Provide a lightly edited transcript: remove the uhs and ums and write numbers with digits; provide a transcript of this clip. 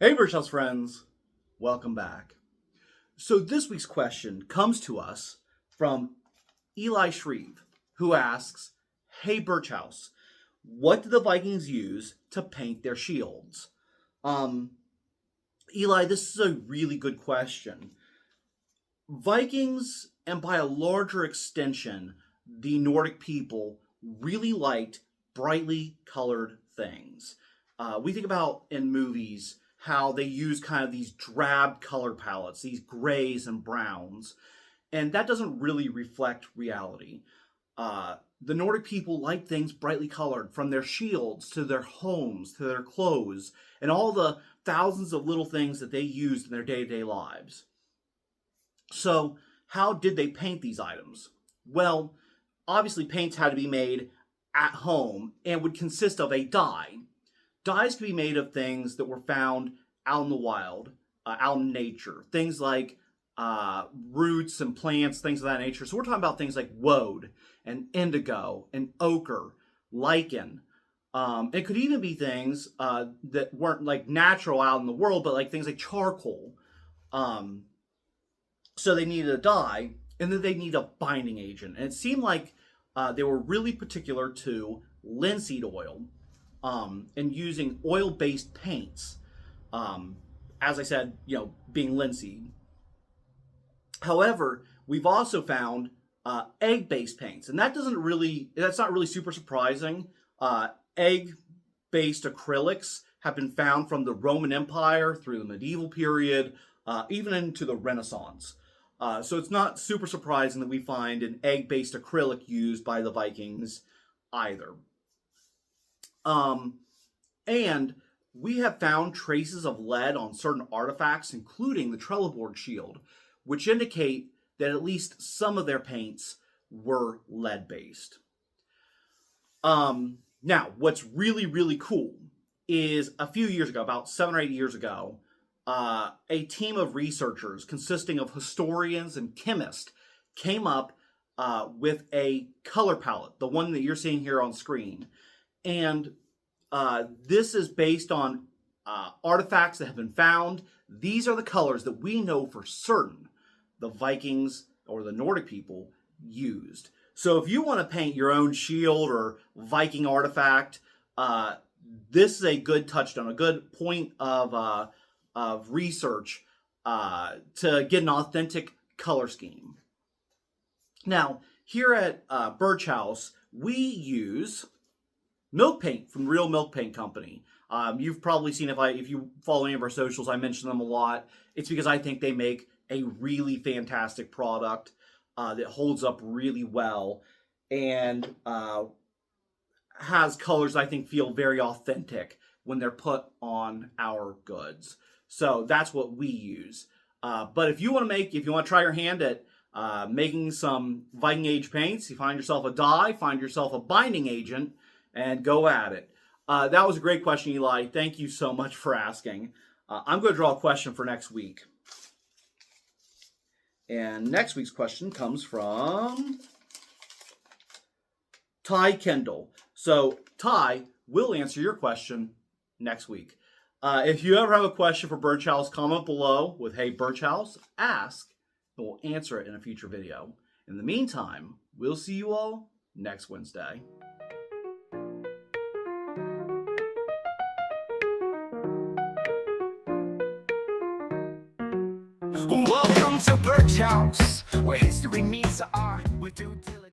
Hey Birchouse friends, welcome back. So this week's question comes to us from Eli Shreve, who asks, Hey Birchouse, what did the Vikings use to paint their shields? Um, Eli, this is a really good question. Vikings, and by a larger extension, the Nordic people really liked brightly colored things. We think about in movies how they use kind of these drab color palettes, these grays and browns, and that doesn't really reflect reality. The Nordic people like things brightly colored, from their shields to their homes to their clothes, and all the thousands of little things that they used in their day to day lives. So, how did they paint these items? Well, obviously, paints had to be made at home and would consist of a dye. Dyes could be made of things that were found out in the wild, out in nature. Things like roots and plants, things of that nature. So we're talking about things like woad and indigo and ochre, lichen. It could even be things that weren't like natural out in the world, but like things like charcoal. So they needed a dye, and then they need a binding agent. And it seemed like they were really particular to linseed oil, and using oil-based paints. As I said, being linseed. However, we've also found egg-based paints, and that's not really super surprising. Egg-based acrylics have been found from the Roman Empire through the medieval period, even into the Renaissance. So it's not super surprising that we find an egg-based acrylic used by the Vikings either. And we have found traces of lead on certain artifacts, including the Trelleborg shield, which indicate that at least some of their paints were lead-based. Now, what's really, really cool is a few years ago, about 7 or 8 years ago, a team of researchers consisting of historians and chemists came up with a color palette, the one that you're seeing here on screen. And this is based on artifacts that have been found. These are the colors that we know for certain the Vikings or the Nordic people used. So if you want to paint your own shield or Viking artifact, this is a good touchstone, a good point of research to get an authentic color scheme. Now, here at Birchouse, we use milk paint from Real Milk Paint Company. You've probably seen, if you follow any of our socials, I mention them a lot. It's because I think they make a really fantastic product that holds up really well and has colors I think feel very authentic when they're put on our goods. So that's what we use. But if you want to try your hand at making some Viking Age paints, you find yourself a dye, find yourself a binding agent, and go at it. That was a great question, Eli. Thank you so much for asking. I'm going to draw a question for next week. And next week's question comes from Ty Kendall. So, Ty will answer your question next week. If you ever have a question for Birchouse, comment below with, Hey Birchouse, ask, and we'll answer it in a future video. In the meantime, we'll see you all next Wednesday. Welcome to Birchouse, where